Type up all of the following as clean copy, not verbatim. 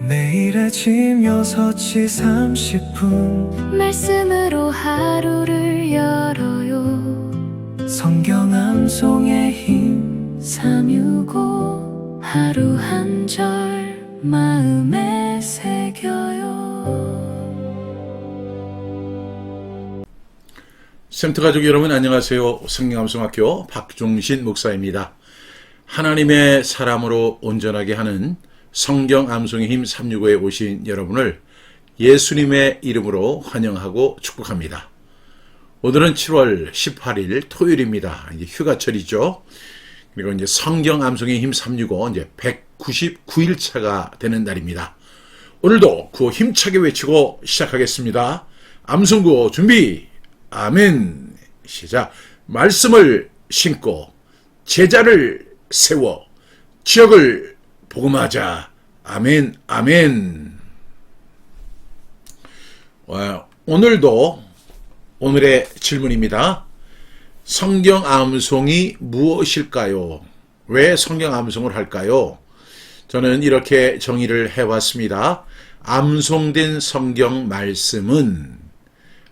매일 아침 6시 30분 말씀으로 하루를 열어요. 성경 암송의 힘 365 하루 한 절 마음에 새겨요. 샘트 가족 여러분 안녕하세요. 성경암송학교 박종신 목사입니다. 하나님의 사람으로 온전하게 하는 성경 암송의 힘 365에 오신 여러분을 예수님의 이름으로 환영하고 축복합니다. 오늘은 7월 18일 토요일입니다. 이제 휴가철이죠. 그리고 이제 성경 암송의 힘 365 이제 199일차가 되는 날입니다. 오늘도 구호 힘차게 외치고 시작하겠습니다. 암송구호 준비. 아멘. 시작. 말씀을 신고 제자를 세워 지역을 복음하자. 아멘. 아멘. 오늘도 오늘의 질문입니다. 성경 암송이 무엇일까요? 왜 성경 암송을 할까요? 저는 이렇게 정의를 해왔습니다. 암송된 성경 말씀은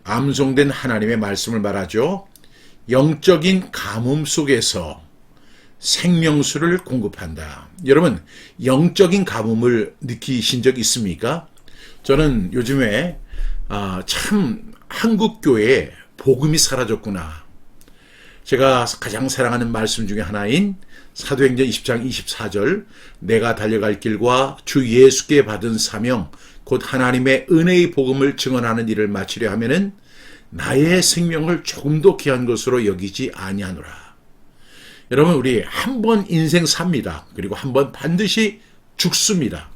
암송된 하나님의 말씀을 말하죠. 영적인 가뭄 속에서 생명수를 공급한다. 여러분, 영적인 가뭄을 느끼신 적 있습니까? 저는 요즘에 참 한국교회에 복음이 사라졌구나. 제가 가장 사랑하는 말씀 중에 하나인 사도행전 20장 24절 내가 달려갈 길과 주 예수께 받은 사명 곧 하나님의 은혜의 복음을 증언하는 일을 마치려 하면은 나의 생명을 조금도 귀한 것으로 여기지 아니하노라. 여러분, 우리 한 번 인생 삽니다. 그리고 한 번 반드시 죽습니다.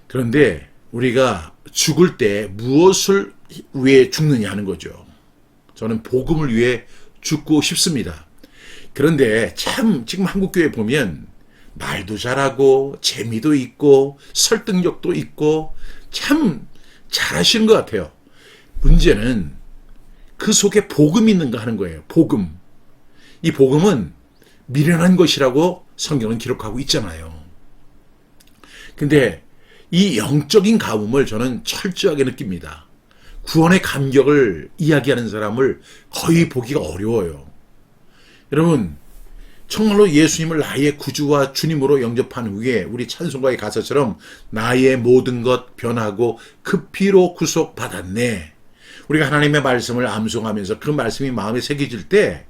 그런데 우리가 죽을 때 무엇을 위해 죽느냐 하는 거죠. 저는 복음을 위해 죽고 싶습니다. 그런데 참 지금 한국교회 보면 말도 잘하고 재미도 있고 설득력도 있고 참 잘하시는 것 같아요. 문제는 그 속에 복음이 있는가 하는 거예요. 복음. 이 복음은 미련한 것이라고 성경은 기록하고 있잖아요. 근데 이 영적인 가뭄을 저는 철저하게 느낍니다. 구원의 감격을 이야기하는 사람을 거의 보기가 어려워요. 여러분, 정말로 예수님을 나의 구주와 주님으로 영접한 후에 우리 찬송가의 가사처럼 나의 모든 것 변하고 그 피로 구속받았네. 우리가 하나님의 말씀을 암송하면서 그 말씀이 마음에 새겨질 때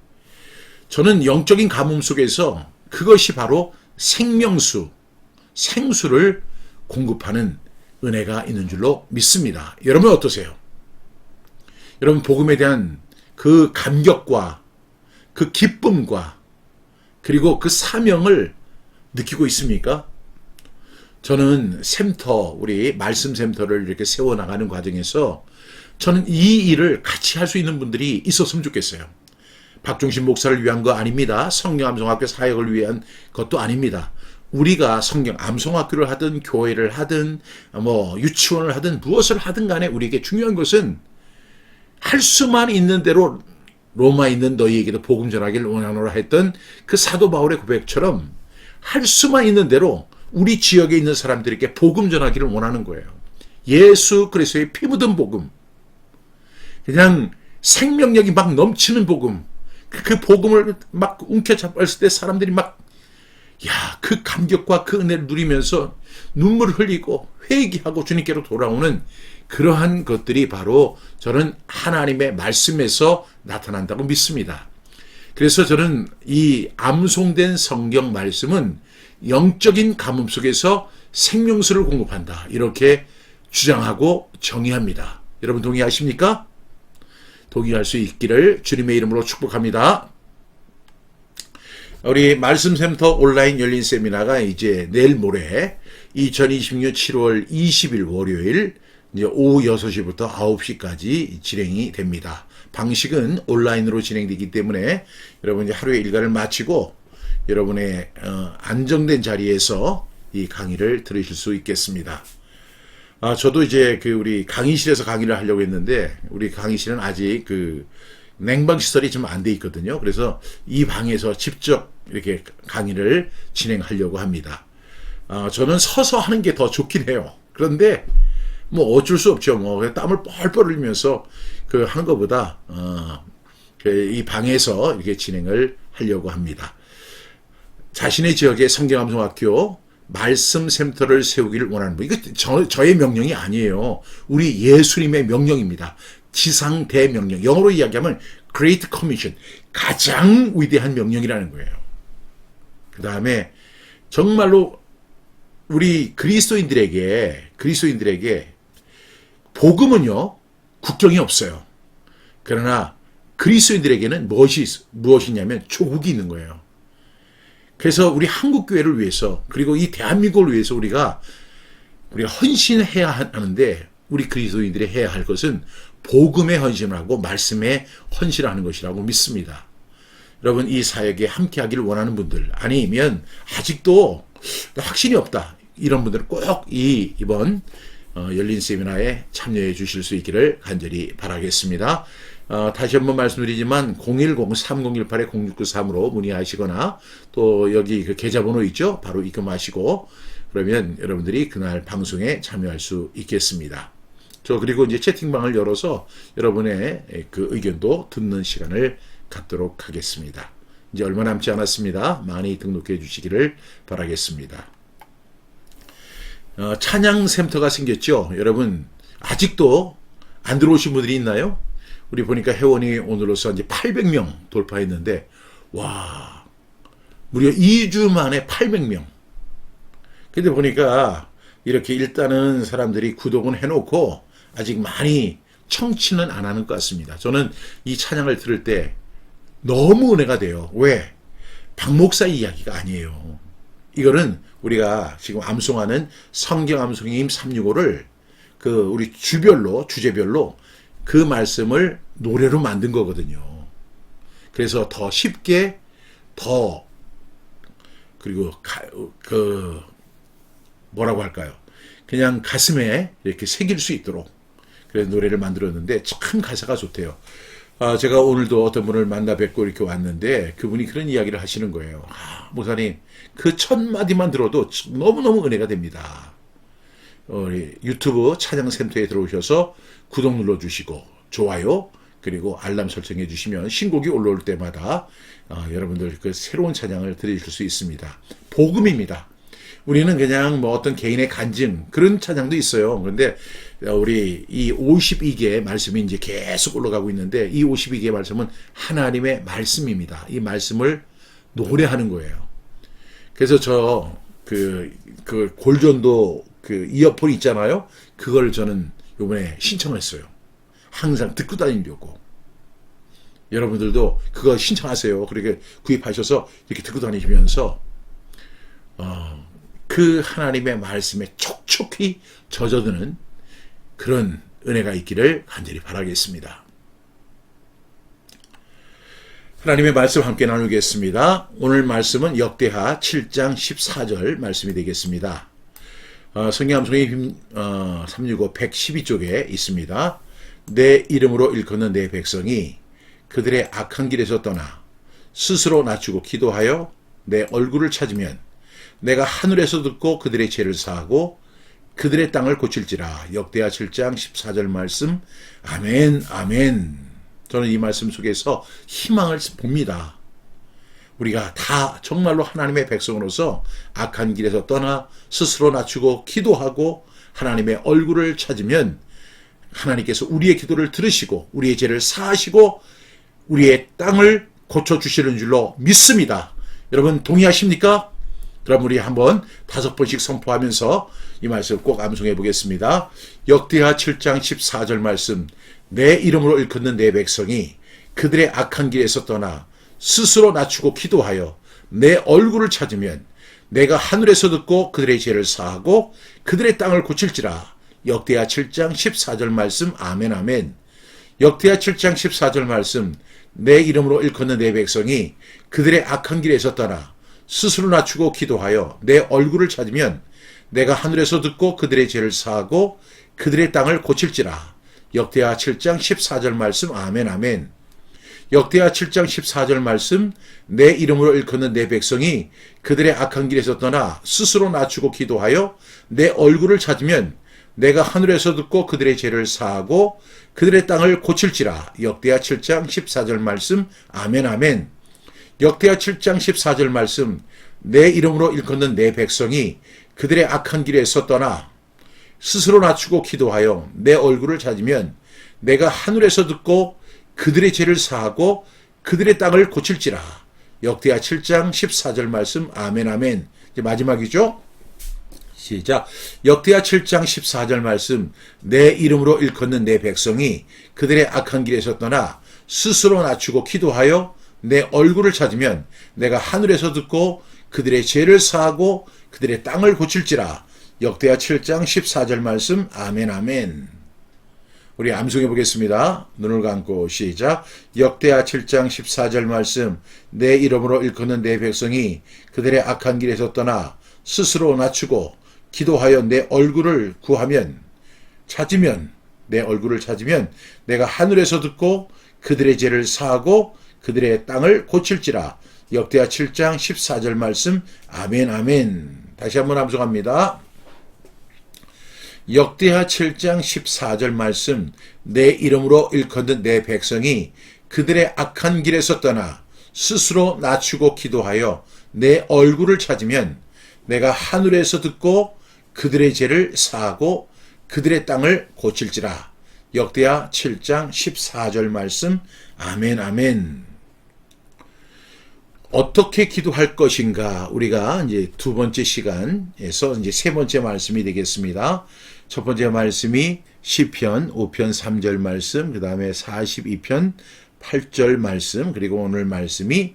저는 영적인 가뭄 속에서 그것이 바로 생명수, 생수를 공급하는 은혜가 있는 줄로 믿습니다. 여러분 어떠세요? 여러분 복음에 대한 그 감격과 그 기쁨과 그리고 그 사명을 느끼고 있습니까? 저는 샘터, 우리 말씀 샘터를 이렇게 세워나가는 과정에서 저는 이 일을 같이 할 수 있는 분들이 있었으면 좋겠어요. 박종신 목사를 위한 거 아닙니다. 성경 암송학교 사역을 위한 것도 아닙니다. 우리가 성경 암송학교를 하든 교회를 하든 유치원을 하든 무엇을 하든 간에 우리에게 중요한 것은 할 수만 있는 대로 로마에 있는 너희에게도 복음 전하기를 원하노라 했던 그 사도 바울의 고백처럼 할 수만 있는 대로 우리 지역에 있는 사람들에게 복음 전하기를 원하는 거예요. 예수 그리스도의 피 묻은 복음, 그냥 생명력이 막 넘치는 복음, 그 복음을 막 움켜잡았을 때 사람들이 그 감격과 그 은혜를 누리면서 눈물을 흘리고 회개하고 주님께로 돌아오는 그러한 것들이 바로 저는 하나님의 말씀에서 나타난다고 믿습니다. 그래서 저는 이 암송된 성경 말씀은 영적인 가뭄 속에서 생명수를 공급한다. 이렇게 주장하고 정의합니다. 여러분 동의하십니까? 동의할 수 있기를 주님의 이름으로 축복합니다. 우리 말씀센터 온라인 열린 세미나가 이제 내일 모레 2026년 7월 20일 월요일 이제 오후 6시부터 9시까지 진행이 됩니다. 방식은 온라인으로 진행되기 때문에 여러분 이제 하루의 일과를 마치고 여러분의 안정된 자리에서 이 강의를 들으실 수 있겠습니다. 저도 이제 우리 강의실에서 강의를 하려고 했는데 우리 강의실은 아직 냉방 시설이 좀 안 돼 있거든요. 그래서 이 방에서 직접 이렇게 강의를 진행하려고 합니다. 저는 서서 하는 게 더 좋긴 해요. 그런데 뭐 어쩔 수 없죠. 뭐 땀을 뻘뻘 흘리면서 그 하는 것보다 이 방에서 이렇게 진행을 하려고 합니다. 자신의 지역에 성경암송학교 말씀 센터를 세우기를 원하는 분. 이거 저의 명령이 아니에요. 우리 예수님의 명령입니다. 지상 대명령. 영어로 이야기하면 Great Commission. 가장 위대한 명령이라는 거예요. 그 다음에 정말로 우리 그리스도인들에게 복음은요, 국경이 없어요. 그러나 그리스도인들에게는 무엇이냐면 조국이 있는 거예요. 그래서 우리 한국교회를 위해서, 그리고 이 대한민국을 위해서 우리가 헌신해야 하는데, 우리 그리스도인들이 해야 할 것은 복음에 헌신을 하고 말씀에 헌신하는 것이라고 믿습니다. 여러분, 이 사역에 함께하기를 원하는 분들, 아니면 아직도 확신이 없다, 이런 분들은 꼭 이번 열린 세미나에 참여해 주실 수 있기를 간절히 바라겠습니다. 다시 한번 말씀드리지만 010-3018-0693으로 문의하시거나 또 여기 그 계좌번호 있죠? 바로 입금하시고 그러면 여러분들이 그날 방송에 참여할 수 있겠습니다. 그리고 이제 채팅방을 열어서 여러분의 그 의견도 듣는 시간을 갖도록 하겠습니다. 이제 얼마 남지 않았습니다. 많이 등록해 주시기를 바라겠습니다. 찬양센터가 생겼죠. 여러분 아직도 안 들어오신 분들이 있나요? 우리 보니까 회원이 오늘로서 이제 800명 돌파했는데, 와, 무려 2주 만에 800명. 근데 보니까 이렇게 일단은 사람들이 구독은 해놓고 아직 많이 청취는 안 하는 것 같습니다. 저는 이 찬양을 들을 때 너무 은혜가 돼요. 왜? 박 목사 이야기가 아니에요. 이거는 우리가 지금 암송하는 성경 암송임 365를 우리 주제별로 그 말씀을 노래로 만든 거거든요. 그래서 더 쉽게, 그리고 뭐라고 할까요? 그냥 가슴에 이렇게 새길 수 있도록 그래서 노래를 만들었는데 참 가사가 좋대요. 제가 오늘도 어떤 분을 만나 뵙고 이렇게 왔는데 그분이 그런 이야기를 하시는 거예요. 목사님, 그 첫 마디만 들어도 너무너무 은혜가 됩니다. 우리 유튜브 찬양센터에 들어오셔서 구독 눌러주시고 좋아요 그리고 알람 설정해 주시면 신곡이 올라올 때마다 여러분들 그 새로운 찬양을 들으실 수 있습니다. 복음입니다. 우리는 그냥 뭐 어떤 개인의 간증 그런 찬양도 있어요. 그런데 우리 이 52개의 말씀이 이제 계속 올라가고 있는데 이 52개의 말씀은 하나님의 말씀입니다. 이 말씀을 노래하는 거예요. 그래서 그 골전도 그 이어폰 있잖아요. 그걸 저는 요번에 신청했어요. 항상 듣고 다니려고. 여러분들도 그거 신청하세요. 그렇게 구입하셔서 이렇게 듣고 다니시면서 그 하나님의 말씀에 촉촉히 젖어드는 그런 은혜가 있기를 간절히 바라겠습니다. 하나님의 말씀 함께 나누겠습니다. 오늘 말씀은 역대하 7장 14절 말씀이 되겠습니다. 성경 암송의 365 112쪽에 있습니다. 내 이름으로 일컫는 내 백성이 그들의 악한 길에서 떠나 스스로 낮추고 기도하여 내 얼굴을 찾으면 내가 하늘에서 듣고 그들의 죄를 사하고 그들의 땅을 고칠지라. 역대하 7장 14절 말씀. 아멘, 아멘. 저는 이 말씀 속에서 희망을 봅니다. 우리가 다 정말로 하나님의 백성으로서 악한 길에서 떠나 스스로 낮추고 기도하고 하나님의 얼굴을 찾으면 하나님께서 우리의 기도를 들으시고 우리의 죄를 사하시고 우리의 땅을 고쳐주시는 줄로 믿습니다. 여러분 동의하십니까? 그럼 우리 한번 5번씩 선포하면서 이 말씀 꼭 암송해 보겠습니다. 역대하 7장 14절 말씀. 내 이름으로 일컫는 내 백성이 그들의 악한 길에서 떠나 스스로 낮추고 기도하여 내 얼굴을 찾으면 내가 하늘에서 듣고 그들의 죄를 사하고 그들의 땅을 고칠지라. 역대하 7장 14절 말씀. 아멘, 아멘. 역대하 7장 14절 말씀. 내 이름으로 일컫는 내 백성이 그들의 악한 길에서 떠나 스스로 낮추고 기도하여 내 얼굴을 찾으면 내가 하늘에서 듣고 그들의 죄를 사하고 그들의 땅을 고칠지라. 역대하 7장 14절 말씀. 아멘, 아멘. 역대하 7장 14절 말씀, 내 이름으로 일컫는 내 백성이 그들의 악한 길에서 떠나 스스로 낮추고 기도하여 내 얼굴을 찾으면 내가 하늘에서 듣고 그들의 죄를 사하고 그들의 땅을 고칠지라. 역대하 7장 14절 말씀, 아멘 아멘. 역대하 7장 14절 말씀, 내 이름으로 일컫는 내 백성이 그들의 악한 길에서 떠나 스스로 낮추고 기도하여 내 얼굴을 찾으면 내가 하늘에서 듣고 그들의 죄를 사하고 그들의 땅을 고칠지라. 역대하 7장 14절 말씀, 아멘 아멘. 이제 마지막이죠. 시작. 역대하 7장 14절 말씀, 내 이름으로 일컫는 내 백성이 그들의 악한 길에서 떠나 스스로 낮추고 기도하여 내 얼굴을 찾으면 내가 하늘에서 듣고 그들의 죄를 사하고 그들의 땅을 고칠지라. 역대하 7장 14절 말씀, 아멘 아멘. 우리 암송해 보겠습니다. 눈을 감고 시작. 역대하 7장 14절 말씀, 내 이름으로 일컫는 내 백성이 그들의 악한 길에서 떠나 스스로 낮추고 기도하여 내 얼굴을 구하면 찾으면 내 얼굴을 찾으면 내가 하늘에서 듣고 그들의 죄를 사하고 그들의 땅을 고칠지라. 역대하 7장 14절 말씀, 아멘 아멘. 다시 한번 암송합니다. 역대하 7장 14절 말씀, 내 이름으로 일컫는 내 백성이 그들의 악한 길에서 떠나 스스로 낮추고 기도하여 내 얼굴을 찾으면 내가 하늘에서 듣고 그들의 죄를 사하고 그들의 땅을 고칠지라. 역대하 7장 14절 말씀, 아멘 아멘. 어떻게 기도할 것인가? 우리가 이제 두 번째 시간에서 이제 세 번째 말씀이 되겠습니다. 첫 번째 말씀이 시편 5편 3절 말씀, 그 다음에 42편 8절 말씀, 그리고 오늘 말씀이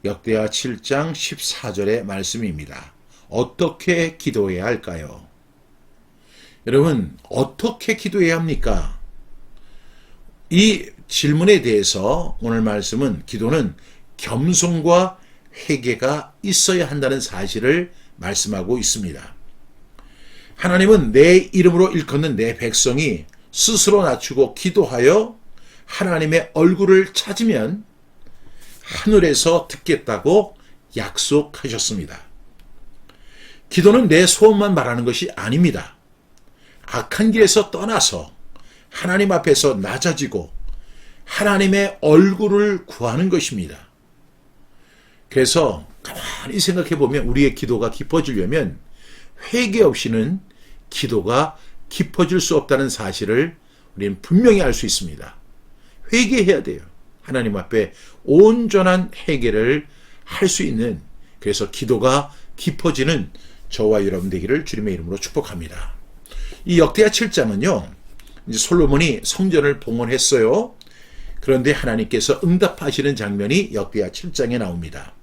역대하 7장 14절의 말씀입니다. 어떻게 기도해야 할까요? 여러분, 어떻게 기도해야 합니까? 이 질문에 대해서 오늘 말씀은 기도는 겸손과 회개가 있어야 한다는 사실을 말씀하고 있습니다. 하나님은 내 이름으로 일컫는 내 백성이 스스로 낮추고 기도하여 하나님의 얼굴을 찾으면 하늘에서 듣겠다고 약속하셨습니다. 기도는 내 소원만 말하는 것이 아닙니다. 악한 길에서 떠나서 하나님 앞에서 낮아지고 하나님의 얼굴을 구하는 것입니다. 그래서 가만히 생각해 보면 우리의 기도가 깊어지려면 회개 없이는 기도가 깊어질 수 없다는 사실을 우리는 분명히 알 수 있습니다. 회개해야 돼요. 하나님 앞에 온전한 회개를 할 수 있는, 그래서 기도가 깊어지는 저와 여러분 되기를 주님의 이름으로 축복합니다. 이 역대하 7장은요, 이제 솔로몬이 성전을 봉헌했어요. 그런데 하나님께서 응답하시는 장면이 역대하 7장에 나옵니다.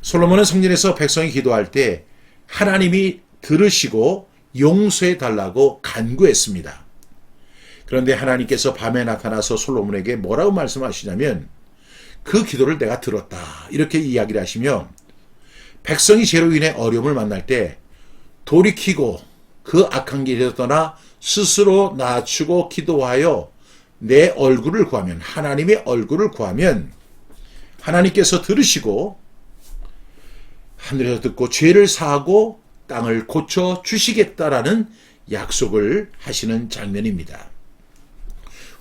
솔로몬은 성전에서 백성이 기도할 때 하나님이 들으시고 용서해 달라고 간구했습니다. 그런데 하나님께서 밤에 나타나서 솔로몬에게 뭐라고 말씀하시냐면 그 기도를 내가 들었다, 이렇게 이야기를 하시며 백성이 죄로 인해 어려움을 만날 때 돌이키고 그 악한 길에서 떠나 스스로 낮추고 기도하여 내 얼굴을 구하면, 하나님의 얼굴을 구하면 하나님께서 들으시고 하늘에서 듣고 죄를 사하고 땅을 고쳐 주시겠다라는 약속을 하시는 장면입니다.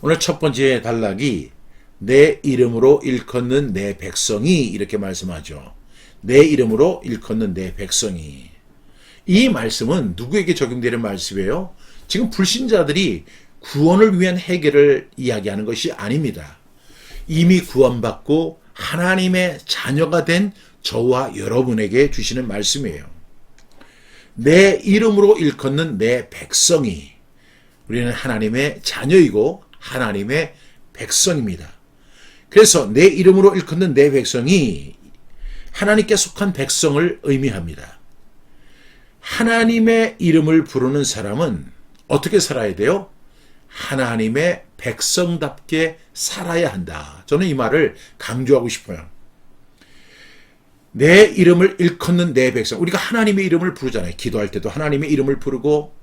오늘 첫 번째 단락이 내 이름으로 일컫는 내 백성이, 이렇게 말씀하죠. 내 이름으로 일컫는 내 백성이. 이 말씀은 누구에게 적용되는 말씀이에요? 지금 불신자들이 구원을 위한 해결을 이야기하는 것이 아닙니다. 이미 구원받고 하나님의 자녀가 된 저와 여러분에게 주시는 말씀이에요. 내 이름으로 일컫는 내 백성이, 우리는 하나님의 자녀이고 하나님의 백성입니다. 그래서 내 이름으로 일컫는 내 백성이 하나님께 속한 백성을 의미합니다. 하나님의 이름을 부르는 사람은 어떻게 살아야 돼요? 하나님의 백성답게 살아야 한다. 저는 이 말을 강조하고 싶어요. 내 이름을 일컫는 내 백성. 우리가 하나님의 이름을 부르잖아요. 기도할 때도 하나님의 이름을 부르고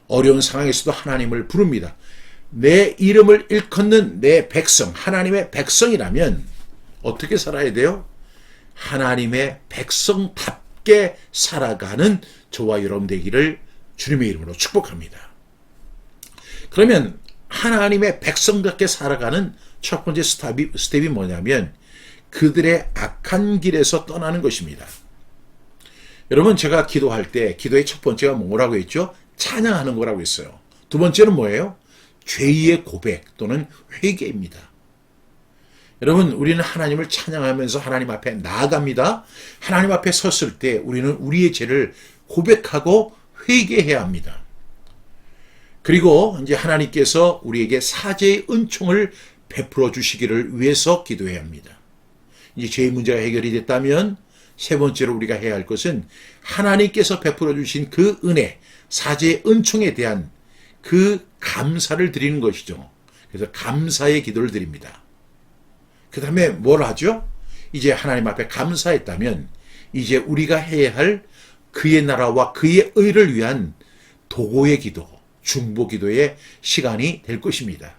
어려운 상황에서도 하나님을 부릅니다. 내 이름을 일컫는 내 백성, 하나님의 백성이라면 어떻게 살아야 돼요? 하나님의 백성답게 살아가는 저와 여러분 되기를 주님의 이름으로 축복합니다. 그러면 하나님의 백성답게 살아가는 첫 번째 스텝이 뭐냐면 그들의 악한 길에서 떠나는 것입니다. 여러분, 제가 기도할 때 기도의 첫 번째가 뭐라고 했죠? 찬양하는 거라고 했어요. 두 번째는 뭐예요? 죄의 고백 또는 회개입니다. 여러분, 우리는 하나님을 찬양하면서 하나님 앞에 나아갑니다. 하나님 앞에 섰을 때 우리는 우리의 죄를 고백하고 회개해야 합니다. 그리고 이제 하나님께서 우리에게 사죄의 은총을 베풀어 주시기를 위해서 기도해야 합니다. 이제 죄의 문제가 해결이 됐다면 세 번째로 우리가 해야 할 것은 하나님께서 베풀어 주신 그 은혜, 사죄의 은총에 대한 그 감사를 드리는 것이죠. 그래서 감사의 기도를 드립니다. 그 다음에 뭘 하죠? 이제 하나님 앞에 감사했다면 이제 우리가 해야 할 그의 나라와 그의 의를 위한 도고의 기도, 중보 기도의 시간이 될 것입니다.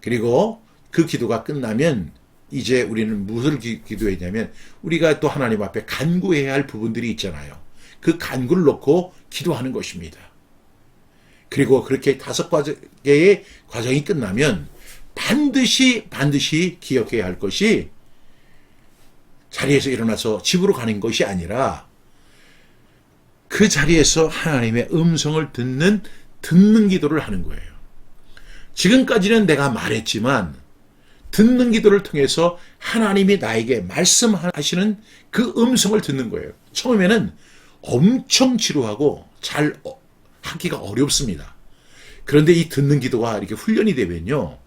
그리고 그 기도가 끝나면 이제 우리는 무엇을 기도해야 되냐면 우리가 또 하나님 앞에 간구해야 할 부분들이 있잖아요. 그 간구를 놓고 기도하는 것입니다. 그리고 그렇게 5개의 과정이 끝나면 반드시 기억해야 할 것이 자리에서 일어나서 집으로 가는 것이 아니라 그 자리에서 하나님의 음성을 듣는 기도를 하는 거예요. 지금까지는 내가 말했지만 듣는 기도를 통해서 하나님이 나에게 말씀하시는 그 음성을 듣는 거예요. 처음에는 엄청 지루하고 잘 하기가 어렵습니다. 그런데 이 듣는 기도가 이렇게 훈련이 되면요,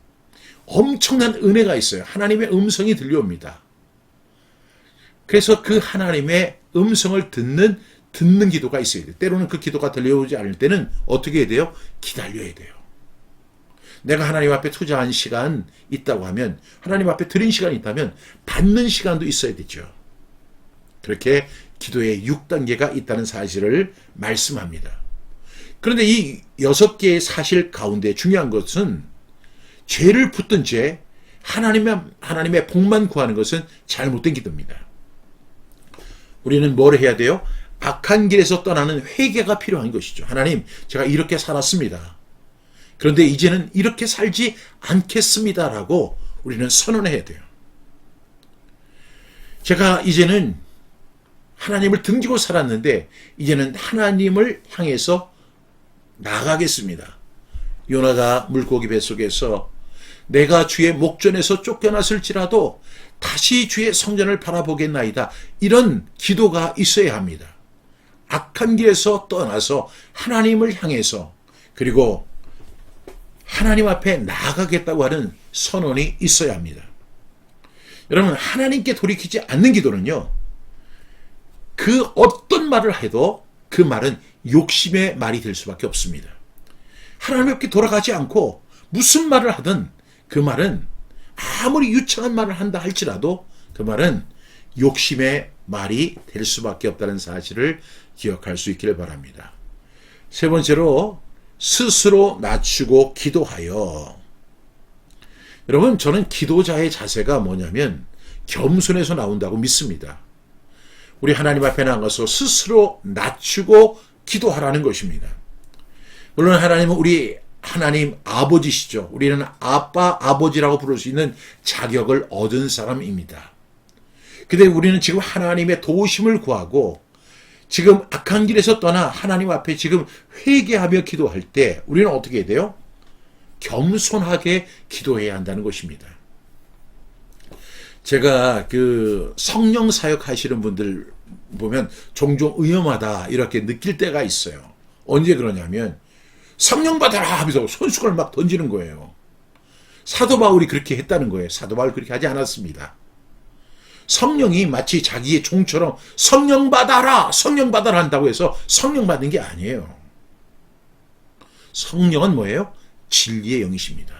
엄청난 은혜가 있어요. 하나님의 음성이 들려옵니다. 그래서 그 하나님의 음성을 듣는 기도가 있어야 돼요. 때로는 그 기도가 들려오지 않을 때는 어떻게 해야 돼요? 기다려야 돼요. 내가 하나님 앞에 투자한 시간 있다고 하면, 하나님 앞에 드린 시간이 있다면 받는 시간도 있어야 되죠. 그렇게 기도의 6단계가 있다는 사실을 말씀합니다. 그런데 이 6개의 사실 가운데 중요한 것은 죄를 붙든 죄, 하나님의 복만 구하는 것은 잘못된 기도입니다. 우리는 뭘 해야 돼요? 악한 길에서 떠나는 회개가 필요한 것이죠. 하나님, 제가 이렇게 살았습니다. 그런데 이제는 이렇게 살지 않겠습니다라고 우리는 선언해야 돼요. 제가 이제는 하나님을 등지고 살았는데 이제는 하나님을 향해서 나가겠습니다. 요나가 물고기 뱃속에서 내가 주의 목전에서 쫓겨났을지라도 다시 주의 성전을 바라보겠나이다. 이런 기도가 있어야 합니다. 악한 길에서 떠나서 하나님을 향해서, 그리고 하나님 앞에 나아가겠다고 하는 선언이 있어야 합니다. 여러분, 하나님께 돌이키지 않는 기도는요, 그 어떤 말을 해도 그 말은 욕심의 말이 될 수밖에 없습니다. 하나님께 돌아가지 않고 무슨 말을 하든 그 말은 아무리 유창한 말을 한다 할지라도 그 말은 욕심의 말이 될 수밖에 없다는 사실을 기억할 수 있기를 바랍니다. 세 번째로, 스스로 낮추고 기도하여. 여러분, 저는 기도자의 자세가 뭐냐면 겸손에서 나온다고 믿습니다. 우리 하나님 앞에 나가서 스스로 낮추고 기도하라는 것입니다. 물론 하나님은 우리 하나님 아버지시죠. 우리는 아빠, 아버지라고 부를 수 있는 자격을 얻은 사람입니다. 근데 우리는 지금 하나님의 도우심을 구하고 지금 악한 길에서 떠나 하나님 앞에 지금 회개하며 기도할 때 우리는 어떻게 해야 돼요? 겸손하게 기도해야 한다는 것입니다. 제가 그 성령 사역 하시는 분들 보면 종종 위험하다 이렇게 느낄 때가 있어요. 언제 그러냐면 성령 받아라 하면서 손수건을 막 던지는 거예요. 사도 바울이 그렇게 했다는 거예요. 사도 바울 그렇게 하지 않았습니다. 성령이 마치 자기의 종처럼 성령 받아라 한다고 해서 성령 받는 게 아니에요. 성령은 뭐예요? 진리의 영이십니다.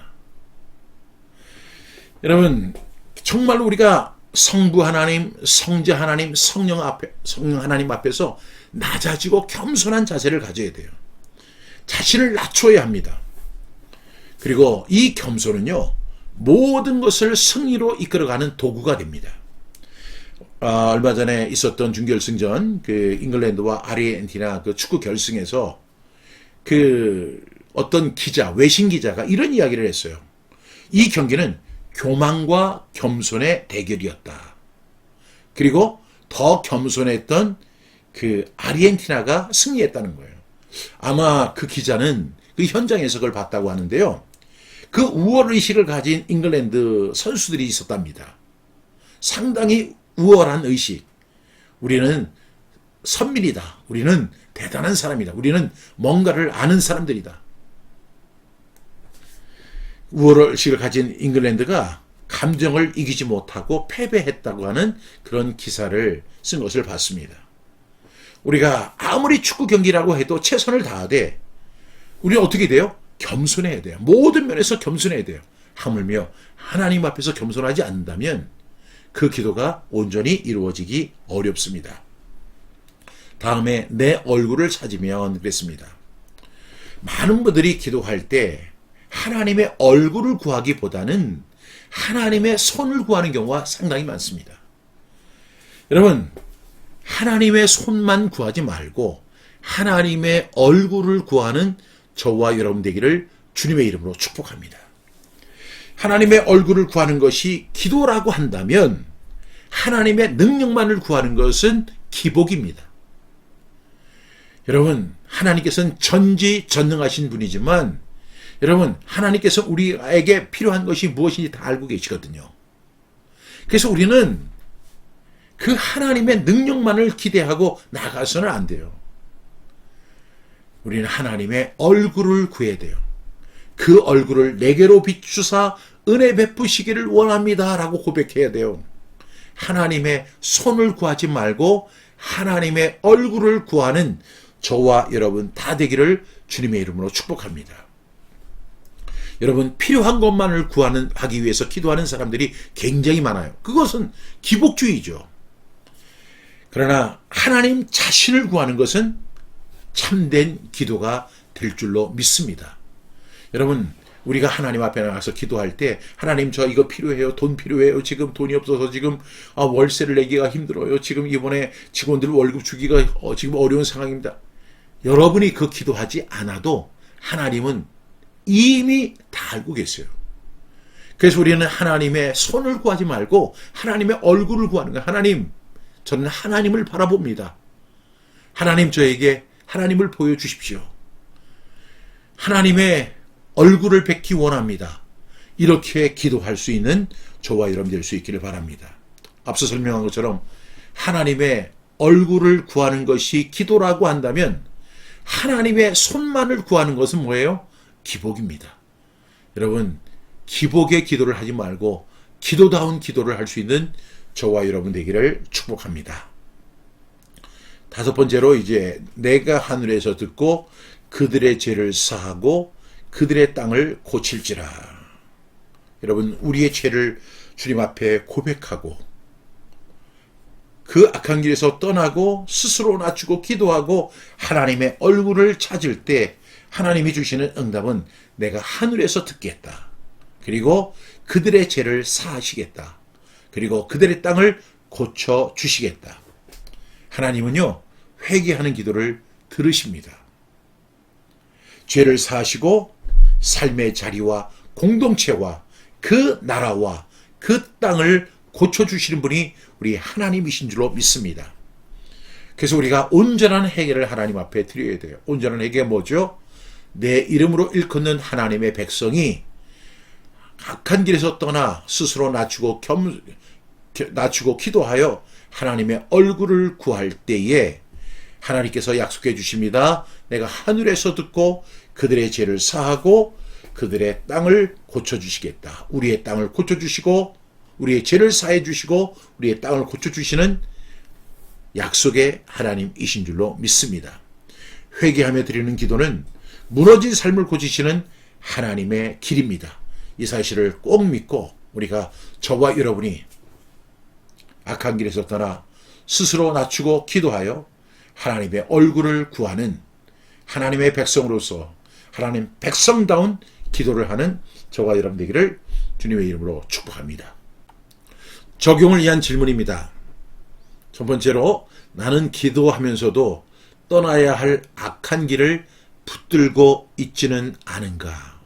여러분, 정말로 우리가 성부 하나님, 성자 하나님, 성령 하나님 앞에서 낮아지고 겸손한 자세를 가져야 돼요. 자신을 낮춰야 합니다. 그리고 이 겸손은요, 모든 것을 승리로 이끌어가는 도구가 됩니다. 얼마 전에 있었던 준결승전, 그 잉글랜드와 아르헨티나 그 축구 결승에서 그 어떤 기자, 외신 기자가 이런 이야기를 했어요. 이 경기는 교만과 겸손의 대결이었다. 그리고 더 겸손했던 그 아르헨티나가 승리했다는 거예요. 아마 그 기자는 그 현장에서 그걸 봤다고 하는데요. 그 우월의식을 가진 잉글랜드 선수들이 있었답니다. 상당히 우월한 의식. 우리는 선민이다. 우리는 대단한 사람이다. 우리는 뭔가를 아는 사람들이다. 우월의식을 가진 잉글랜드가 감정을 이기지 못하고 패배했다고 하는 그런 기사를 쓴 것을 봤습니다. 우리가 아무리 축구 경기라고 해도 최선을 다하되 우리는 어떻게 돼요? 겸손해야 돼요. 모든 면에서 겸손해야 돼요. 하물며 하나님 앞에서 겸손하지 않는다면 그 기도가 온전히 이루어지기 어렵습니다. 다음에 내 얼굴을 찾으면 그랬습니다. 많은 분들이 기도할 때 하나님의 얼굴을 구하기보다는 하나님의 손을 구하는 경우가 상당히 많습니다. 여러분, 하나님의 손만 구하지 말고 하나님의 얼굴을 구하는 저와 여러분 되기를 주님의 이름으로 축복합니다. 하나님의 얼굴을 구하는 것이 기도라고 한다면 하나님의 능력만을 구하는 것은 기복입니다. 여러분, 하나님께서는 전지전능하신 분이지만 여러분, 하나님께서 우리에게 필요한 것이 무엇인지 다 알고 계시거든요. 그래서 우리는 그 하나님의 능력만을 기대하고 나가서는 안 돼요. 우리는 하나님의 얼굴을 구해야 돼요. 그 얼굴을 내게로 비추사 은혜 베푸시기를 원합니다 라고 고백해야 돼요. 하나님의 손을 구하지 말고 하나님의 얼굴을 구하는 저와 여러분 다 되기를 주님의 이름으로 축복합니다. 여러분, 필요한 것만을 하기 위해서 기도하는 사람들이 굉장히 많아요. 그것은 기복주의죠. 그러나 하나님 자신을 구하는 것은 참된 기도가 될 줄로 믿습니다. 여러분, 우리가 하나님 앞에 나가서 기도할 때 하나님 저 이거 필요해요. 돈 필요해요. 지금 돈이 없어서 지금 월세를 내기가 힘들어요. 지금 이번에 직원들 월급 주기가 지금 어려운 상황입니다. 여러분이 그 기도하지 않아도 하나님은 이미 다 알고 계세요. 그래서 우리는 하나님의 손을 구하지 말고 하나님의 얼굴을 구하는 거예요. 하나님, 저는 하나님을 바라봅니다. 하나님 저에게 하나님을 보여주십시오. 하나님의 얼굴을 뵙기 원합니다. 이렇게 기도할 수 있는 저와 여러분 될 수 있기를 바랍니다. 앞서 설명한 것처럼 하나님의 얼굴을 구하는 것이 기도라고 한다면 하나님의 손만을 구하는 것은 뭐예요? 기복입니다. 여러분, 기복의 기도를 하지 말고 기도다운 기도를 할 수 있는 저와 여러분 되기를 축복합니다. 다섯 번째로 이제 내가 하늘에서 듣고 그들의 죄를 사하고 그들의 땅을 고칠지라. 여러분, 우리의 죄를 주님 앞에 고백하고 그 악한 길에서 떠나고 스스로 낮추고 기도하고 하나님의 얼굴을 찾을 때 하나님이 주시는 응답은 내가 하늘에서 듣겠다. 그리고 그들의 죄를 사하시겠다. 그리고 그들의 땅을 고쳐주시겠다. 하나님은요, 회개하는 기도를 들으십니다. 죄를 사하시고 삶의 자리와 공동체와 그 나라와 그 땅을 고쳐주시는 분이 우리 하나님이신 줄로 믿습니다. 그래서 우리가 온전한 회개를 하나님 앞에 드려야 돼요. 온전한 회개가 뭐죠? 내 이름으로 일컫는 하나님의 백성이 악한 길에서 떠나 스스로 낮추고 기도하여 하나님의 얼굴을 구할 때에 하나님께서 약속해 주십니다. 내가 하늘에서 듣고 그들의 죄를 사하고 그들의 땅을 고쳐주시겠다. 우리의 땅을 고쳐주시고 우리의 죄를 사해 주시고 우리의 땅을 고쳐주시는 약속의 하나님이신 줄로 믿습니다. 회개하며 드리는 기도는 무너진 삶을 고치시는 하나님의 길입니다. 이 사실을 꼭 믿고 우리가 저와 여러분이 악한 길에서 떠나 스스로 낮추고 기도하여 하나님의 얼굴을 구하는 하나님의 백성으로서 하나님 백성다운 기도를 하는 저와 여러분 되기를 주님의 이름으로 축복합니다. 적용을 위한 질문입니다. 첫 번째로, 나는 기도하면서도 떠나야 할 악한 길을 붙들고 있지는 않은가?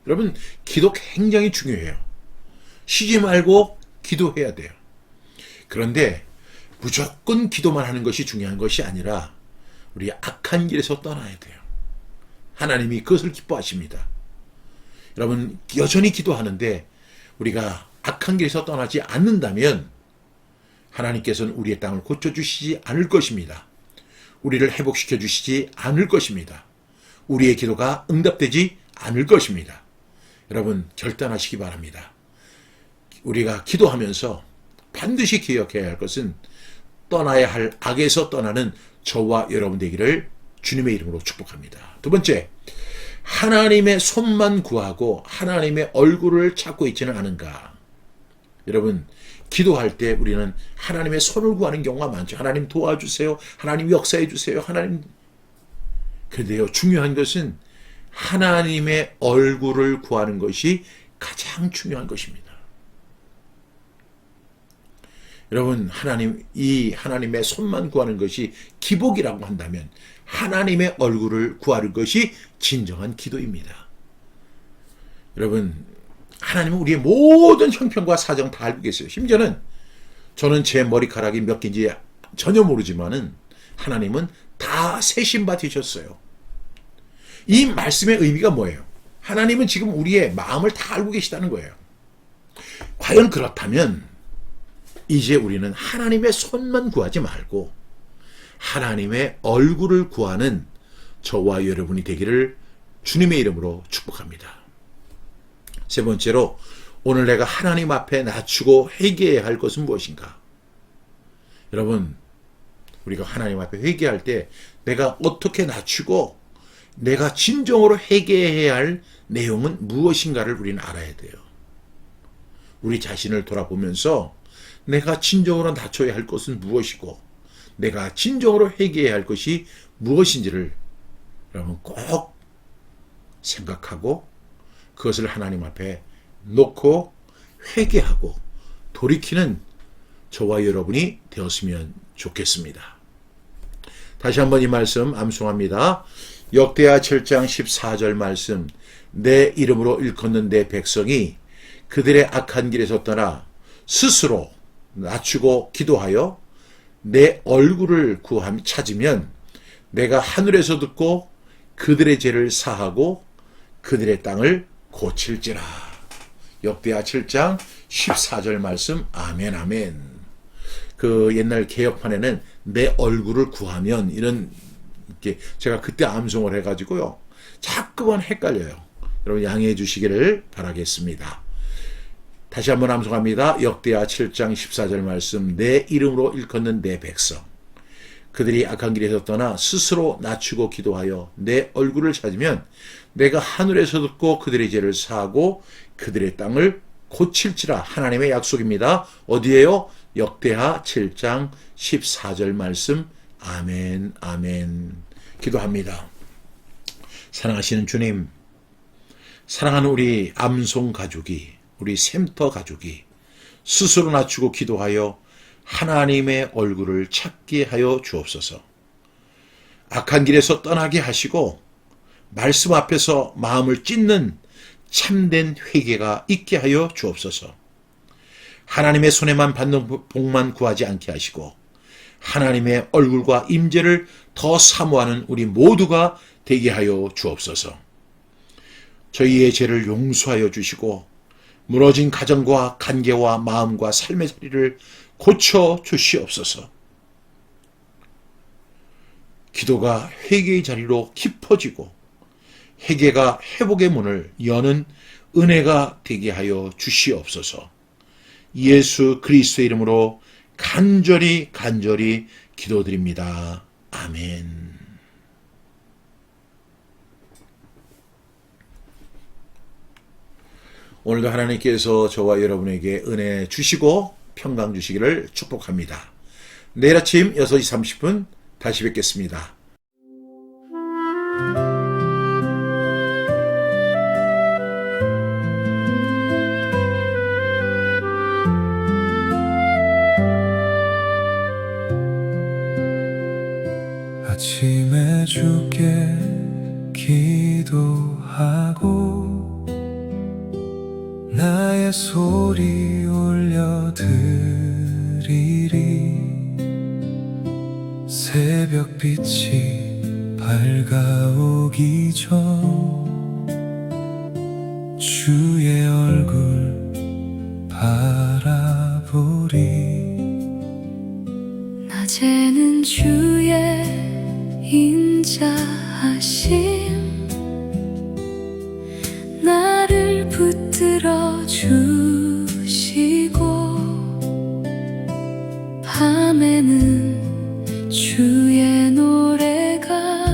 여러분, 기도 굉장히 중요해요. 쉬지 말고 기도해야 돼요. 그런데 무조건 기도만 하는 것이 중요한 것이 아니라 우리 악한 길에서 떠나야 돼요. 하나님이 그것을 기뻐하십니다. 여러분, 여전히 기도하는데 우리가 악한 길에서 떠나지 않는다면 하나님께서는 우리의 땅을 고쳐주시지 않을 것입니다. 우리를 회복시켜 주시지 않을 것입니다. 우리의 기도가 응답되지 않을 것입니다. 여러분, 결단하시기 바랍니다. 우리가 기도하면서 반드시 기억해야 할 것은 떠나야 할 악에서 떠나는 저와 여러분 되기를 주님의 이름으로 축복합니다. 두 번째, 하나님의 손만 구하고 하나님의 얼굴을 찾고 있지는 않은가? 여러분, 기도할 때 우리는 하나님의 손을 구하는 경우가 많죠. 하나님 도와주세요. 하나님 역사해 주세요. 하나님. 그런데요, 중요한 것은 하나님의 얼굴을 구하는 것이 가장 중요한 것입니다. 여러분, 이 하나님의 손만 구하는 것이 기복이라고 한다면 하나님의 얼굴을 구하는 것이 진정한 기도입니다. 여러분, 하나님은 우리의 모든 형편과 사정 다 알고 계세요. 심지어는 저는 제 머리카락이 몇 개인지 전혀 모르지만은 하나님은 다 세신 바 되셨어요. 이 말씀의 의미가 뭐예요? 하나님은 지금 우리의 마음을 다 알고 계시다는 거예요. 과연 그렇다면 이제 우리는 하나님의 손만 구하지 말고 하나님의 얼굴을 구하는 저와 여러분이 되기를 주님의 이름으로 축복합니다. 세 번째로, 오늘 내가 하나님 앞에 낮추고 회개해야 할 것은 무엇인가? 여러분, 우리가 하나님 앞에 회개할 때 내가 어떻게 낮추고 내가 진정으로 회개해야 할 내용은 무엇인가를 우리는 알아야 돼요. 우리 자신을 돌아보면서 내가 진정으로 낮춰야 할 것은 무엇이고 내가 진정으로 회개해야 할 것이 무엇인지를 여러분 꼭 생각하고 그것을 하나님 앞에 놓고 회개하고 돌이키는 저와 여러분이 되었으면 좋겠습니다. 다시 한번 이 말씀 암송합니다. 역대하 7장 14절 말씀. 내 이름으로 일컫는 내 백성이 그들의 악한 길에서 떠나 스스로 낮추고 기도하여 내 얼굴을 찾으면 내가 하늘에서 듣고 그들의 죄를 사하고 그들의 땅을 고칠지라. 역대하 7장 14절 말씀. 아멘 아멘. 그 옛날 개혁판에는 내 얼굴을 구하면 이런 게 제가 그때 암송을 해가지고요 자꾸만 헷갈려요. 여러분 양해해 주시기를 바라겠습니다. 다시 한번 암송합니다. 역대하 7장 14절 말씀. 내 이름으로 일컫는 내 백성 그들이 악한 길에서 떠나 스스로 낮추고 기도하여 내 얼굴을 찾으면 내가 하늘에서 듣고 그들의 죄를 사하고 그들의 땅을 고칠지라. 하나님의 약속입니다. 어디에요? 역대하 7장 14절 말씀. 아멘 아멘. 기도합니다. 사랑하시는 주님, 사랑하는 우리 암송 가족이, 우리 샘터 가족이 스스로 낮추고 기도하여 하나님의 얼굴을 찾게 하여 주옵소서. 악한 길에서 떠나게 하시고 말씀 앞에서 마음을 찢는 참된 회개가 있게 하여 주옵소서. 하나님의 손에만 받는 복만 구하지 않게 하시고 하나님의 얼굴과 임재를 더 사모하는 우리 모두가 되게 하여 주옵소서. 저희의 죄를 용서하여 주시고 무너진 가정과 관계와 마음과 삶의 자리를 고쳐 주시옵소서. 기도가 회개의 자리로 깊어지고 회개가 회복의 문을 여는 은혜가 되게 하여 주시옵소서. 예수 그리스도의 이름으로 간절히 기도드립니다. 아멘. 오늘도 하나님께서 저와 여러분에게 은혜 주시고 평강 주시기를 축복합니다. 내일 아침 6시 30분 다시 뵙겠습니다. 기도하고 나의 소리 올려드리리 새벽빛이 밝아오기 전 주의 얼굴 바라보리 낮에는 주의 인자하심 나를 붙들어 주시고 밤에는 주의 노래가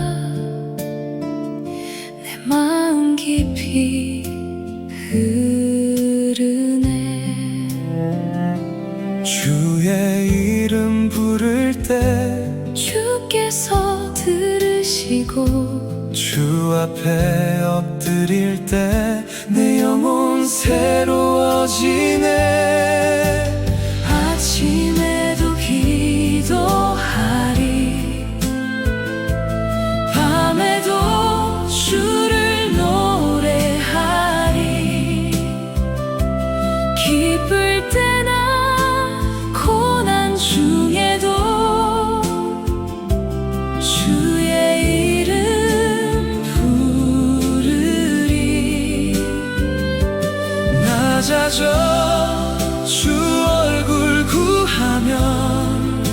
내 마음 깊이 흐르네 주의 이름 부를 때 주께서 들으시고 주 앞에 엎드릴 때 내 영혼 새로워지네 아침에도 기도하리 밤에도 주를 노래하리 기쁠 때나 고난 중에도 주의 이름 부르리 낮아져 주 얼굴 구하면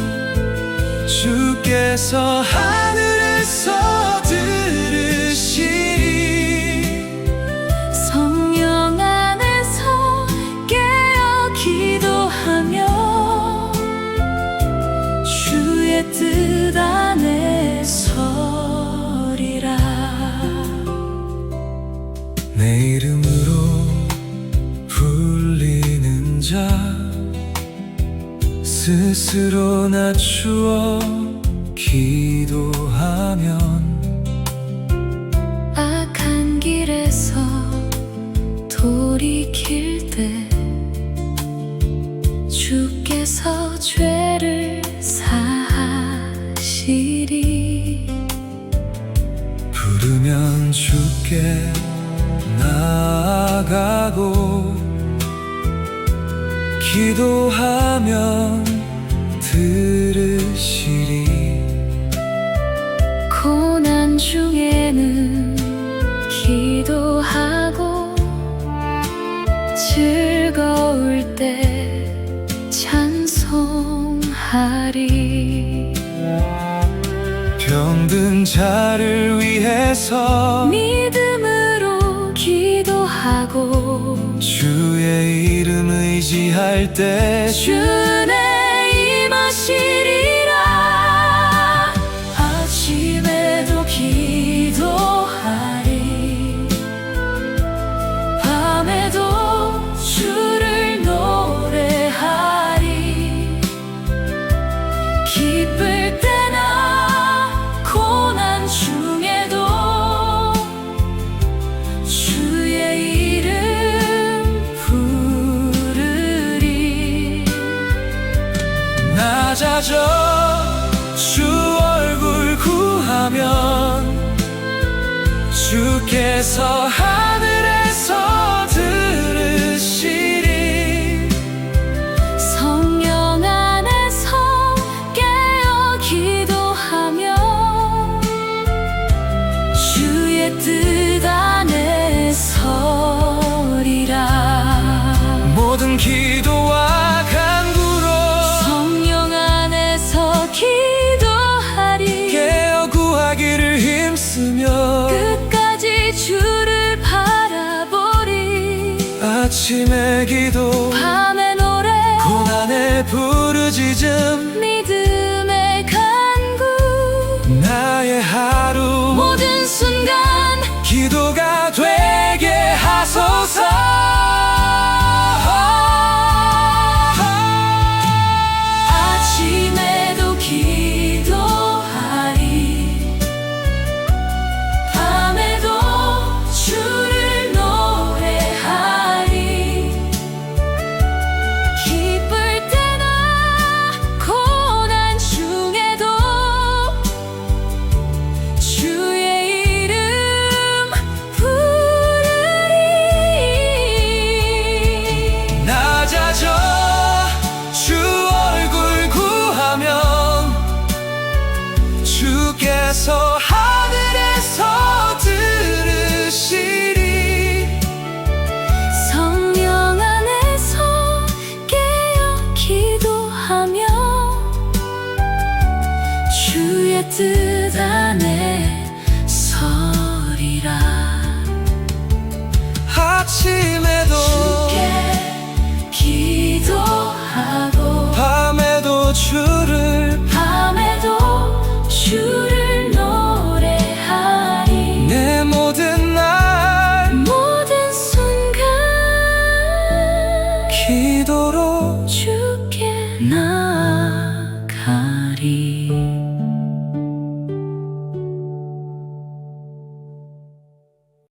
주께서 하늘에서 들으시리 성령 안에서 깨어 기도하며 주의 뜻 안에 서리라 내 이름으로 불리는 자 스스로 낮추어 기도하면 악한 길에서 돌이킬 때 주께서 죄를 사하시리 부르면 주께 나아가고 기도하면 들으시리 고난 중에는 기도하고 즐거울 때 찬송하리 병든 자를 위해서 믿음으로 기도하고 주의 이름 의지할 때 주내 임하시리라 아침에도 기도하리 밤에도 주를 노래하리 기쁠 때나 고난 중에도 주의 이름 부르리 낮아져 주 얼굴 구하면 주께서 하늘에서 들으시리 성령 안에서 깨어 기도하며 주의 뜻 안에 서리라 모든 기도와 간구로 성령 안에서 기도하리 깨어 구하기를 힘쓰며 끝까지 주를 바라보리 아침의 기도 밤의 노래 고난의 부르짖음